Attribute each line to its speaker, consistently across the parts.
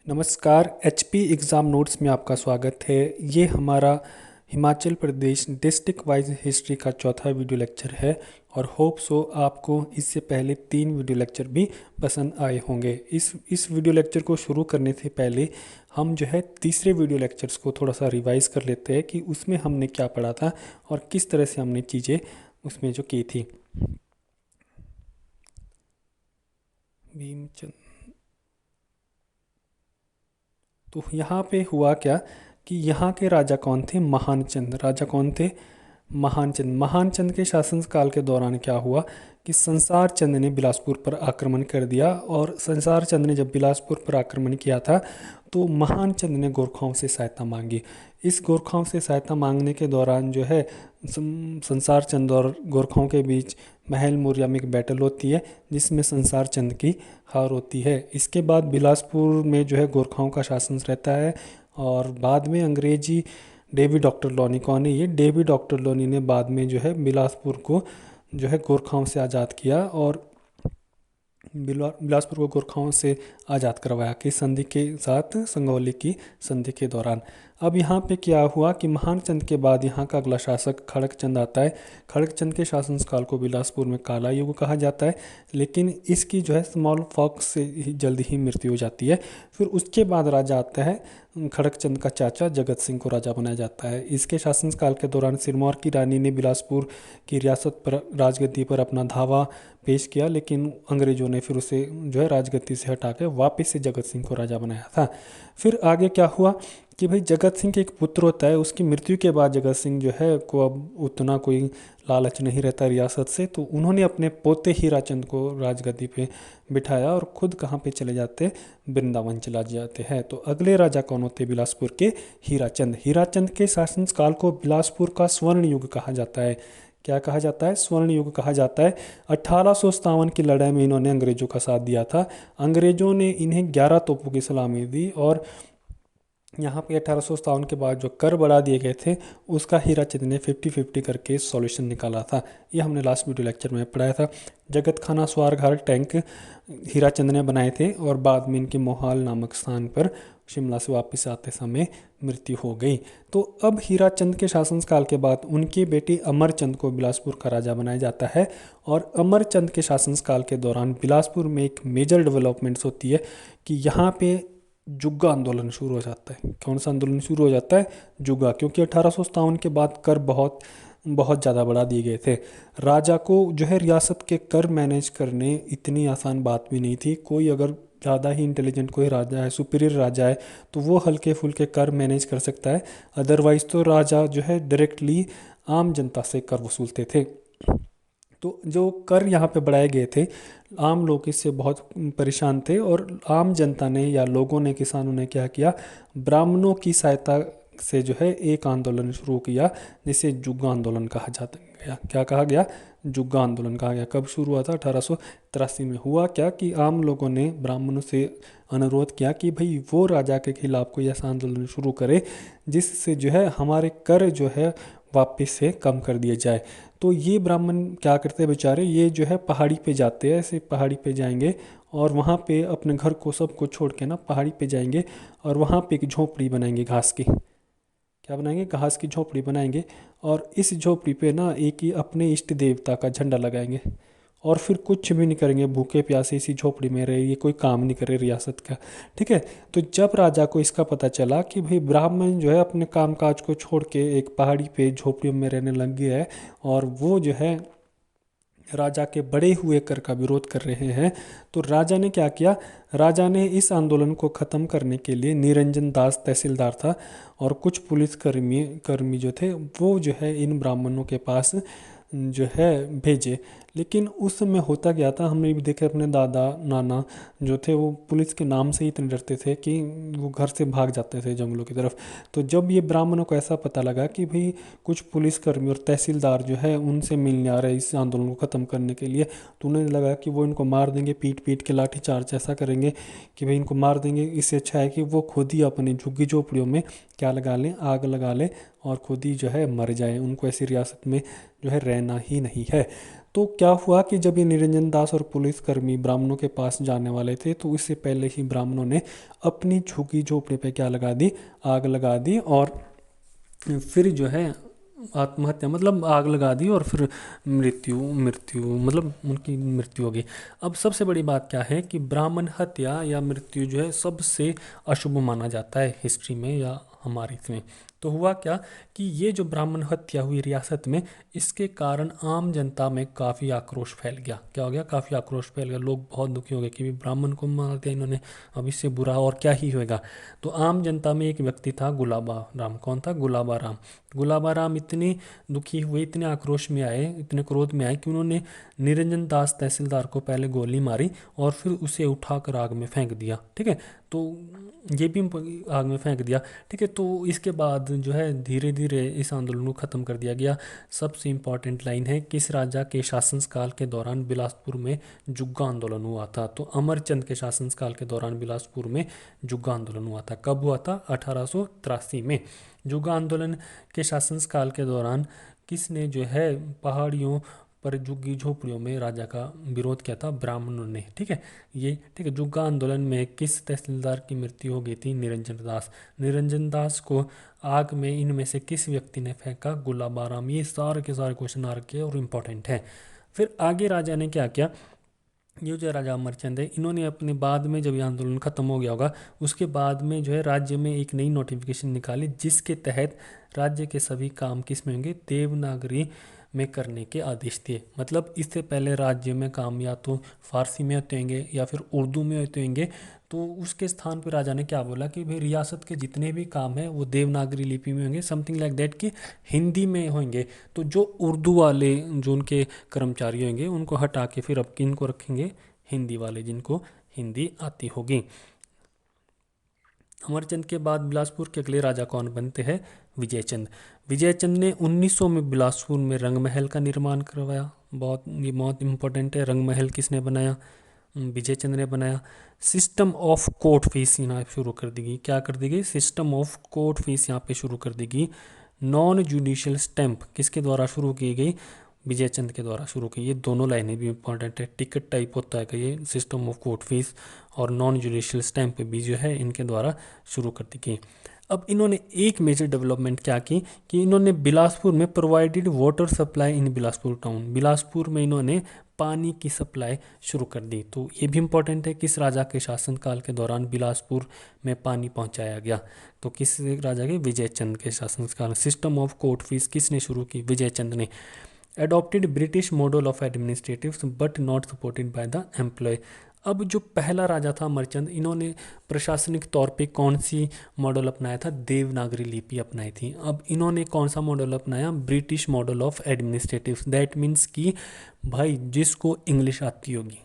Speaker 1: नमस्कार। HP exam notes में आपका स्वागत है। ये हमारा Himachal Pradesh district wise history का चौथा वीडियो लेक्चर है और होप सो आपको इससे पहले 3 वीडियो लेक्चर भी पसंद आए होंगे। इस वीडियो लेक्चर को शुरू करने से पहले हम जो है तीसरे वीडियो लेक्चर्स को थोड़ा सा रिवाइज़ कर लेते हैं कि उसमें हमने क्या पढ़ा था और किस तरह से हमने चीज़ें उसमें जो की थी। भीमचंद, तो यहाँ पे हुआ क्या कि यहाँ के राजा कौन थे? महानचंद। राजा कौन थे? महानचंद। महानचंद के शासनकाल के दौरान क्या हुआ कि संसार चंद ने बिलासपुर पर आक्रमण कर दिया। और संसार चंद ने जब बिलासपुर पर आक्रमण किया था तो महानचंद ने गोरखाओं से सहायता मांगी। इस गोरखाओं से सहायता मांगने के दौरान जो है संसार चंद और गोरखाओं के बीच महल मुरिया में एक बैटल होती है जिसमें संसार चंद की हार होती है। इसके बाद बिलासपुर में जो है गोरखाओं का शासन रहता है और बाद में अंग्रेजी डेविड डॉक्टर लॉनी, कौन है ये? डेविड डॉक्टर लॉनी ने बाद में जो है बिलासपुर को जो है गोरखाओं से आज़ाद किया और बिलासपुर को गोरखाओं से आज़ाद करवाया कि संधि के साथ, संगौली की संधि के दौरान। अब यहाँ पे क्या हुआ कि महानचंद के बाद यहाँ का अगला शासक खड़गचंद आता है। खड़गचंद के शासनकाल को बिलासपुर में काला युग कहा जाता है, लेकिन इसकी जो है स्मॉल पॉक्स से जल्दी ही मृत्यु हो जाती है। फिर उसके बाद राजा आता है खड़गचंद का चाचा जगत सिंह को राजा बनाया जाता है। इसके शासनकाल के दौरान सिरमौर की रानी ने बिलासपुर की रियासत पर राजगद्दी पर अपना धावा पेश किया, लेकिन अंग्रेज़ों ने फिर उसे जो है राजगद्दी से हटा के वापस से जगत सिंह को राजा बनाया था। फिर आगे क्या हुआ कि भाई जगत सिंह के एक पुत्र होता है, उसकी मृत्यु के बाद जगत सिंह जो है को अब उतना कोई लालच नहीं रहता रियासत से, तो उन्होंने अपने पोते हीराचंद को राजगद्दी पे बिठाया और खुद कहाँ पे चले जाते? वृंदावन चला जाते हैं। तो अगले राजा कौन होते बिलासपुर के? हीराचंद। हीराचंद के शासनकाल को बिलासपुर का स्वर्ण युग कहा जाता है। क्या कहा जाता है? स्वर्ण युग कहा जाता है। 1857 की लड़ाई में इन्होंने अंग्रेज़ों का साथ दिया था। अंग्रेज़ों ने इन्हें 11 तोपों की सलामी दी और यहाँ पे 1857 के बाद जो कर बढ़ा दिए गए थे उसका हीराचंद ने 50-50 करके सॉल्यूशन निकाला था। ये हमने लास्ट वीडियो लेक्चर में पढ़ाया था। जगत खाना स्वारघाट टैंक हीराचंद ने बनाए थे और बाद में इनके मोहाल नामक स्थान पर शिमला से वापस आते समय मृत्यु हो गई। तो अब हीराचंद के शासनकाल के बाद उनकी बेटी अमरचंद को बिलासपुर का राजा बनाया जाता है और अमरचंद के शासनकाल के दौरान बिलासपुर में एक मेजर डेवलपमेंट्स होती है कि यहाँ पे जुग्गा आंदोलन शुरू हो जाता है। कौन सा आंदोलन शुरू हो जाता है? जुग्गा, क्योंकि 1857 के बाद कर बहुत बहुत ज़्यादा बढ़ा दिए गए थे। राजा को जो है रियासत के कर मैनेज करने इतनी आसान बात भी नहीं थी। कोई अगर ज़्यादा ही इंटेलिजेंट कोई राजा है, सुपीरियर राजा है, तो वो हल्के फुल्के कर मैनेज कर सकता है। अदरवाइज़ तो राजा जो है डायरेक्टली आम जनता से कर वसूलते थे। तो जो कर यहाँ पे बढ़ाए गए थे, आम लोग इससे बहुत परेशान थे और आम जनता ने या लोगों ने, किसानों ने क्या किया? ब्राह्मणों की सहायता से जो है एक आंदोलन शुरू किया जिसे जुग्गा आंदोलन कहा जाता गया। क्या कहा गया? जुग्गा आंदोलन कहा गया। कब शुरू हुआ था? 1883 में। हुआ क्या कि आम लोगों ने ब्राह्मणों से अनुरोध किया कि भाई वो राजा के खिलाफ कोई ऐसा आंदोलन शुरू करे जिससे जो है हमारे कर जो है वापस से कम कर दिए जाए। तो ये ब्राह्मण क्या करते हैं बेचारे? ये जो है पहाड़ी पे जाते हैं, ऐसे पहाड़ी पे जाएंगे और वहाँ पे अपने घर को सबको छोड़ के ना पहाड़ी पे जाएंगे और वहाँ पे एक झोपड़ी बनाएंगे घास की। क्या बनाएंगे? घास की झोपड़ी बनाएंगे और इस झोपड़ी पे ना एक ही अपने इष्ट देवता का झंडा लगाएंगे और फिर कुछ भी नहीं करेंगे, भूखे प्यासे इसी झोपड़ी में रहे, ये कोई काम नहीं करे रियासत का। ठीक है। तो जब राजा को इसका पता चला कि भाई ब्राह्मण जो है अपने कामकाज को छोड़ के एक पहाड़ी पे झोपड़ियों में रहने लग गया है और वो जो है राजा के बढ़े हुए कर का विरोध कर रहे हैं, तो राजा ने क्या किया? राजा ने इस आंदोलन को ख़त्म करने के लिए निरंजन दास तहसीलदार था और कुछ पुलिस कर्मी जो थे वो जो है इन ब्राह्मणों के पास जो है भेजे। लेकिन उस समय होता क्या था, हमने भी देखा अपने दादा नाना जो थे वो पुलिस के नाम से ही इतने डरते थे कि वो घर से भाग जाते थे जंगलों की तरफ। तो जब ये ब्राह्मणों को ऐसा पता लगा कि भाई कुछ पुलिसकर्मी और तहसीलदार जो है उनसे मिलने आ रहे इस आंदोलन को ख़त्म करने के लिए, तो उन्हें लगा कि वो इनको मार देंगे, पीट पीट के लाठी चार्ज ऐसा करेंगे कि भाई इनको मार देंगे। इससे अच्छा है कि वो खुद ही अपनी झुग्गी झोपड़ियों में क्या लगा लें? आग लगा लें और खुद ही जो है मर जाए। उनको ऐसी रियासत में जो है रहना ही नहीं है। तो क्या हुआ कि जब ये निरंजन दास और पुलिसकर्मी ब्राह्मणों के पास जाने वाले थे तो इससे पहले ही ब्राह्मणों ने अपनी झुग्गी झोपड़ी पे क्या लगा दी, आग लगा दी, और फिर जो है आत्महत्या मतलब आग लगा दी, और फिर मृत्यु मृत्यु मतलब उनकी मृत्यु हो गई। अब सबसे बड़ी बात क्या है कि ब्राह्मण हत्या या मृत्यु जो है सबसे अशुभ माना जाता है हिस्ट्री में या हमारे इसमें। तो हुआ क्या कि ये जो ब्राह्मण हत्या हुई रियासत में, इसके कारण आम जनता में काफ़ी आक्रोश फैल गया। क्या हो गया? काफ़ी आक्रोश फैल गया, लोग बहुत दुखी हो गए कि ब्राह्मण को मार दिया इन्होंने, अब इससे बुरा और क्या ही होएगा। तो आम जनता में एक व्यक्ति था गुलाबा राम। कौन था? गुलाबा राम। गुलाबा राम इतने दुखी हुए, इतने आक्रोश में आए, इतने क्रोध में आए कि उन्होंने निरंजन दास तहसीलदार को पहले गोली मारी और फिर उसे उठाकर आग में फेंक दिया। ठीक है, तो ये भी आग में फेंक दिया। ठीक है, तो इसके बाद जो है धीरे धीरे इस आंदोलन को ख़त्म कर दिया गया। सबसे इम्पॉर्टेंट लाइन है, किस राजा के शासनकाल के दौरान बिलासपुर में जुग्गा आंदोलन हुआ था? तो अमरचंद के शासनकाल के दौरान बिलासपुर में जुग्गा आंदोलन हुआ था। कब हुआ था? 1883 में। जुग्गा आंदोलन के शासनकाल के दौरान किसने जो है पहाड़ियों पर झुग्गी झोपड़ियों में राजा का विरोध किया था? ब्राह्मणों ने। ठीक है, ये ठीक है। जुग्गा आंदोलन में किस तहसीलदार की मृत्यु हो गई थी? निरंजन दास। निरंजन दास को आग में इनमें से किस व्यक्ति ने फेंका? गुलाबा राम। ये सारे के सारे क्वेश्चन आ रखे और इम्पोर्टेंट है। फिर आगे राजा ने क्या किया? ये जो राजा अमरचंद है, इन्होंने अपने बाद में जब ये आंदोलन खत्म हो गया होगा, उसके बाद में जो है राज्य में एक नई नोटिफिकेशन निकाली जिसके तहत राज्य के सभी काम किस में होंगे? देवनागरी में करने के आदेश दिए। मतलब इससे पहले राज्य में काम या तो फारसी में होते होंगे या फिर उर्दू में होते होंगे, तो उसके स्थान पर राजा ने क्या बोला कि भाई रियासत के जितने भी काम हैं वो देवनागरी लिपि में होंगे, समथिंग लाइक दैट, कि हिंदी में होंगे। तो जो उर्दू वाले जो उनके कर्मचारी होंगे उनको हटा के फिर अब किन को रखेंगे? हिंदी वाले, जिनको हिंदी आती होगी। अमरचंद के बाद बिलासपुर के अगले राजा कौन बनते हैं? विजयचंद। विजयचंद ने 1900 में बिलासपुर में रंग महल का निर्माण करवाया। ये बहुत इंपॉर्टेंट है। रंग महल किसने बनाया? विजयचंद ने बनाया। सिस्टम ऑफ कोर्ट फीस यहाँ शुरू कर दी गई। क्या कर दी गई? सिस्टम ऑफ कोर्ट फीस यहाँ पे शुरू कर दी गई। नॉन जुडिशियल स्टैंप किसके द्वारा शुरू की गई? विजयचंद के द्वारा शुरू की। ये दोनों लाइनें भी इंपॉर्टेंट है। टिकट टाइप होता है कि ये सिस्टम ऑफ कोर्ट फीस और नॉन जुडिशियल स्टैंप भी जो है इनके द्वारा शुरू कर दी गई। अब इन्होंने एक मेजर डेवलपमेंट क्या की कि इन्होंने बिलासपुर में provided water supply in Bilaspur town. Bilaspur में इन्होंने पानी की सप्लाई शुरू कर दी। तो ये भी इंपॉर्टेंट है, किस राजा के शासनकाल के दौरान बिलासपुर में पानी पहुंचाया गया? तो किस राजा के? विजयचंद के शासनकाल। सिस्टम ऑफ कोर्ट फीस किसने शुरू की? विजयचंद ने। Adopted British model of administrative but not supported by the employ. अब जो पहला राजा था अमरचंद, इन्होंने प्रशासनिक तौर पे कौन सी मॉडल अपनाया था? देवनागरी लिपि अपनाई थी। अब इन्होंने कौन सा मॉडल अपनाया? British model of administrative. That means कि भाई जिसको इंग्लिश आती होगी,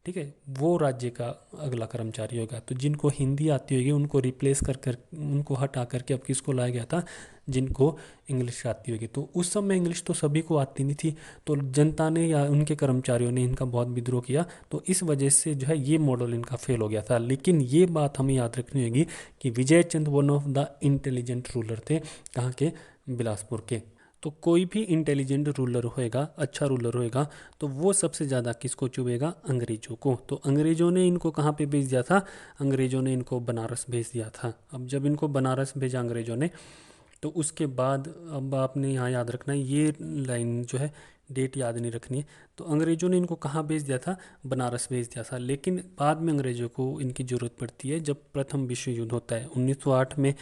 Speaker 1: ठीक है, वो राज्य का अगला कर्मचारी होगा। तो जिनको हिंदी आती होगी उनको रिप्लेस कर उनको हटा करके अब किसको लाया गया था? जिनको इंग्लिश आती होगी। तो उस समय इंग्लिश तो सभी को आती नहीं थी, तो जनता ने या उनके कर्मचारियों ने इनका बहुत विद्रोह किया। तो इस वजह से जो है ये मॉडल इनका फेल हो गया था। लेकिन ये बात हमें याद रखनी होगी कि Vijaychand one of the intelligent ruler थे। कहाँ के? बिलासपुर के। तो कोई भी इंटेलिजेंट रूलर होएगा, अच्छा रूलर होएगा, तो वो सबसे ज़्यादा किसको चुभेगा? अंग्रेजों को। तो अंग्रेजों ने इनको कहाँ पे भेज दिया था? अंग्रेजों ने इनको बनारस भेज दिया था। अब जब इनको बनारस भेजा अंग्रेजों ने, तो उसके बाद अब आपने यहाँ याद रखना है, ये लाइन जो है डेट याद नहीं रखनी है। तो अंग्रेजों ने इनको कहाँ भेज दिया था? बनारस भेज दिया था। लेकिन बाद में अंग्रेजों को इनकी ज़रूरत पड़ती है जब प्रथम विश्व युद्ध होता है। 1908 में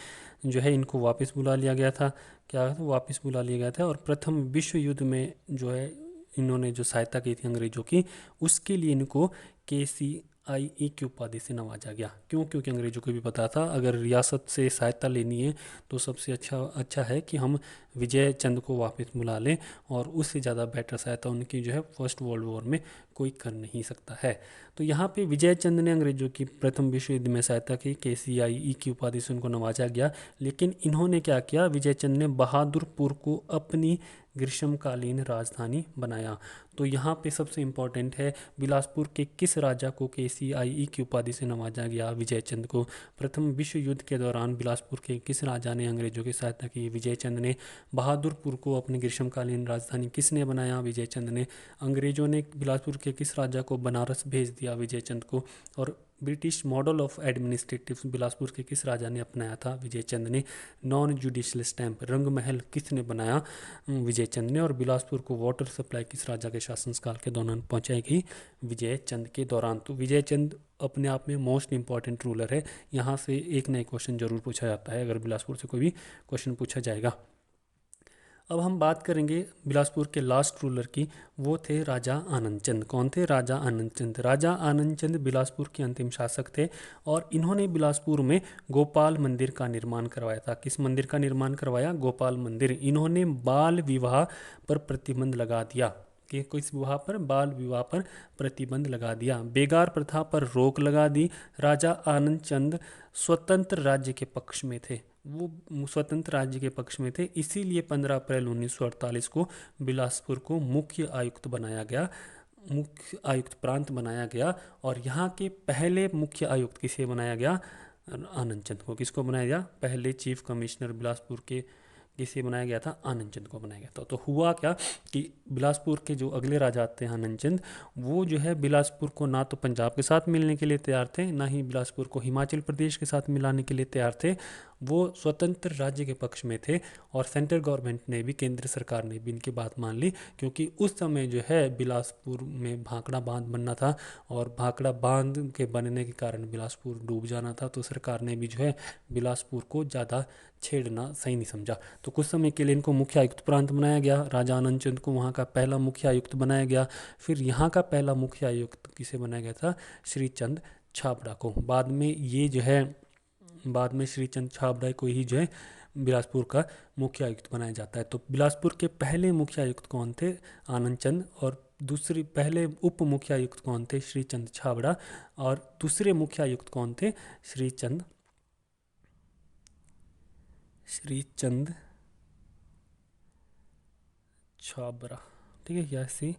Speaker 1: जो है इनको वापस बुला लिया गया था। क्या वापस बुला लिया गया था, और प्रथम विश्व युद्ध में जो है इन्होंने जो सहायता की थी अंग्रेजों की, उसके लिए इनको KCIE की उपाधि से नवाजा गया। क्यों? क्योंकि अंग्रेजों को भी पता था अगर रियासत से सहायता लेनी है तो सबसे अच्छा है कि हम विजय चंद को वापस बुला लें, और उससे ज़्यादा बेटर सहायता उनकी जो है फर्स्ट वर्ल्ड वॉर में कोई कर नहीं सकता है। तो यहाँ पे विजय चंद ने अंग्रेजों की प्रथम विश्व युद्ध में सहायता की, KCIE की उपाधि से उनको नवाजा गया। लेकिन इन्होंने क्या किया? विजय चंद ने बहादुरपुर को अपनी ग्रीष्मकालीन राजधानी बनाया। तो यहाँ पे सबसे इम्पोर्टेंट है, बिलासपुर के किस राजा को KCIE की उपाधि से नवाजा गया? विजय चंद को। प्रथम विश्व युद्ध के दौरान बिलासपुर के किस राजा ने अंग्रेजों की सहायता की? विजय चंद ने। बहादुरपुर को अपनी ग्रीष्मकालीन राजधानी किसने बनाया? विजय चंद ने। अंग्रेजों ने बिलासपुर के किस राजा को बनारस भेज दिया? विजय चंद को। और British model of administrative Bilaspur के किस राजा ने अपनाया था? विजय चंद ने। नॉन जुडिशियल स्टैंप रंग महल किसने बनाया? विजय चंद ने। और बिलासपुर को वाटर सप्लाई किस राजा के शासनकाल के दौरान पहुंचाई गई? विजय चंद के दौरान। तो विजय चंद अपने आप में मोस्ट इंपॉर्टेंट रूलर है। यहाँ से एक नए क्वेश्चन जरूर पूछा जाता है अगर बिलासपुर से कोई भी क्वेश्चन पूछा जाएगा। अब हम बात करेंगे बिलासपुर के लास्ट रूलर की, वो थे राजा आनंद चंद। कौन थे? राजा आनंद चंद। राजा आनंद चंद बिलासपुर के अंतिम शासक थे और इन्होंने बिलासपुर में गोपाल मंदिर का निर्माण करवाया था। किस मंदिर का निर्माण करवाया? गोपाल मंदिर। इन्होंने बाल विवाह पर प्रतिबंध लगा दिया कि किस विवाह पर? बाल विवाह पर प्रतिबंध लगा दिया। बेगार प्रथा पर रोक लगा दी। राजा आनंद चंद स्वतंत्र राज्य के पक्ष में थे, वो स्वतंत्र राज्य के पक्ष में थे, इसीलिए 15 अप्रैल 1948 को बिलासपुर को मुख्य आयुक्त बनाया गया, मुख्य आयुक्त प्रांत बनाया गया। और यहाँ के पहले मुख्य आयुक्त किसे बनाया गया? आनंद चंद को। किसको बनाया गया? पहले चीफ कमिश्नर बिलासपुर के किसे बनाया गया था? आनंद चंद को बनाया गया था। तो हुआ क्या कि बिलासपुर के जो अगले राजा थे आनंद चंद, वो जो है बिलासपुर को ना तो पंजाब के साथ मिलने के लिए तैयार थे, ना ही बिलासपुर को हिमाचल प्रदेश के साथ मिलाने के लिए तैयार थे। वो स्वतंत्र राज्य के पक्ष में थे और सेंट्रल गवर्नमेंट ने भी, केंद्र सरकार ने भी इनकी बात मान ली, क्योंकि उस समय जो है बिलासपुर में भाखड़ा बांध बनना था और भाखड़ा बांध के बनने के कारण बिलासपुर डूब जाना था। तो सरकार ने भी जो है बिलासपुर को ज़्यादा छेड़ना सही नहीं समझा। तो कुछ समय के लिए इनको मुख्य आयुक्त प्रांत बनाया गया। राजा आनंद चंद को वहाँ का पहला मुख्य आयुक्त बनाया गया। फिर यहाँ का पहला मुख्य आयुक्त किसे बनाया गया था? श्रीचंद छाबड़ा को। बाद में ये जो है, बाद में श्रीचंद छाबड़ा को ही जो है बिलासपुर का मुख्य आयुक्त बनाया जाता है। तो बिलासपुर के पहले मुख्य आयुक्त कौन थे? आनंद चंद। और दूसरी पहले उप मुख्य आयुक्त कौन थे? श्रीचंद छाबड़ा। और दूसरे मुख्य आयुक्त कौन थे? श्रीचंद छाबड़ा। ठीक है, ऐसे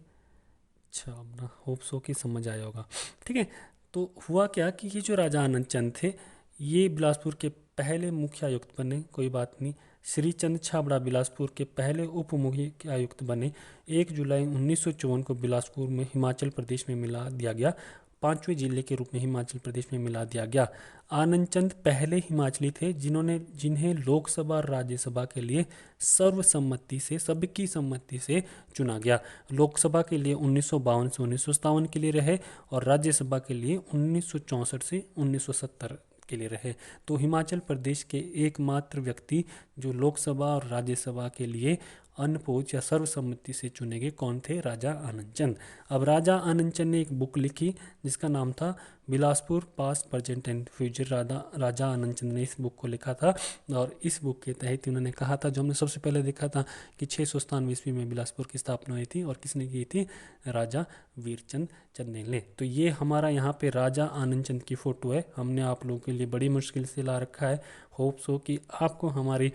Speaker 1: छाबड़ा, होप सो कि समझ आया होगा। ठीक है, तो हुआ क्या कि ये जो राजा आनंद चंद थे, ये बिलासपुर के पहले मुख्य आयुक्त बने। कोई बात नहीं, श्रीचंद छाबड़ा बिलासपुर के पहले उप मुख्य आयुक्त बने। 1 जुलाई 1954 को बिलासपुर में हिमाचल प्रदेश में मिला दिया गया, 5वें जिले के रूप में हिमाचल प्रदेश में मिला दिया गया। आनंद चंद पहले हिमाचली थे जिन्हें लोकसभा और राज्यसभा के लिए सर्वसम्मति से, सबकी सम्मति से चुना गया। लोकसभा के लिए 1952 से 1957 के लिए रहे और राज्यसभा के लिए 1964 से 1970 के लिए रहे। तो हिमाचल प्रदेश के एकमात्र व्यक्ति जो लोकसभा और राज्यसभा के लिए अनपोज या सर्वसम्मति से चुने गए कौन थे? राजा आनंद चंद। अब राजा आनंद चंद ने एक बुक लिखी जिसका नाम था Bilaspur past present and future. Raja Anand Chand ने इस बुक को लिखा था और इस बुक के तहत उन्होंने कहा था, जो हमने सबसे पहले देखा था, कि 697 ईस्वी में बिलासपुर की स्थापना हुई थी और किसने की थी? राजा वीरचंद चंदेल ने। तो ये हमारा यहाँ पे राजा आनंद चंद की फ़ोटो है, हमने आप लोगों के लिए बड़ी मुश्किल से ला रखा है। होप सो कि आपको हमारी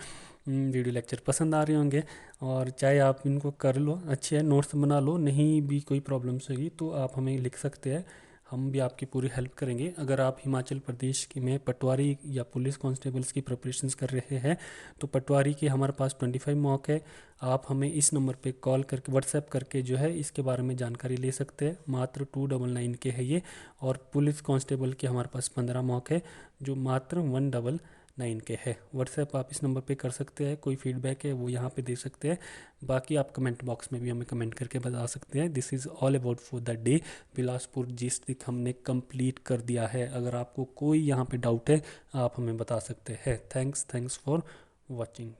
Speaker 1: वीडियो लेक्चर पसंद आ रहे होंगे और चाहे आप इनको कर लो, अच्छे है, नोट्स बना लो, नहीं भी कोई प्रॉब्लम्स होगी तो आप हमें लिख सकते हैं, हम भी आपकी पूरी हेल्प करेंगे। अगर आप हिमाचल प्रदेश की में पटवारी या पुलिस कांस्टेबल्स की प्रिपरेशंस कर रहे हैं तो पटवारी के हमारे पास 25 मॉक है। आप हमें इस नंबर पे कॉल करके, व्हाट्सएप करके जो है इसके बारे में जानकारी ले सकते हैं। मात्र 299 के है ये। और पुलिस कांस्टेबल के हमारे पास 15 मॉक है जो मात्र 199 के है। व्हाट्सएप आप इस नंबर पे कर सकते हैं, कोई फीडबैक है वो यहाँ पे दे सकते हैं, बाकी आप कमेंट बॉक्स में भी हमें कमेंट करके बता सकते हैं। This is all about for the day. Bilaspur district हमने कंप्लीट कर दिया है। अगर आपको कोई यहाँ पे डाउट है आप हमें बता सकते हैं। Thanks for watching.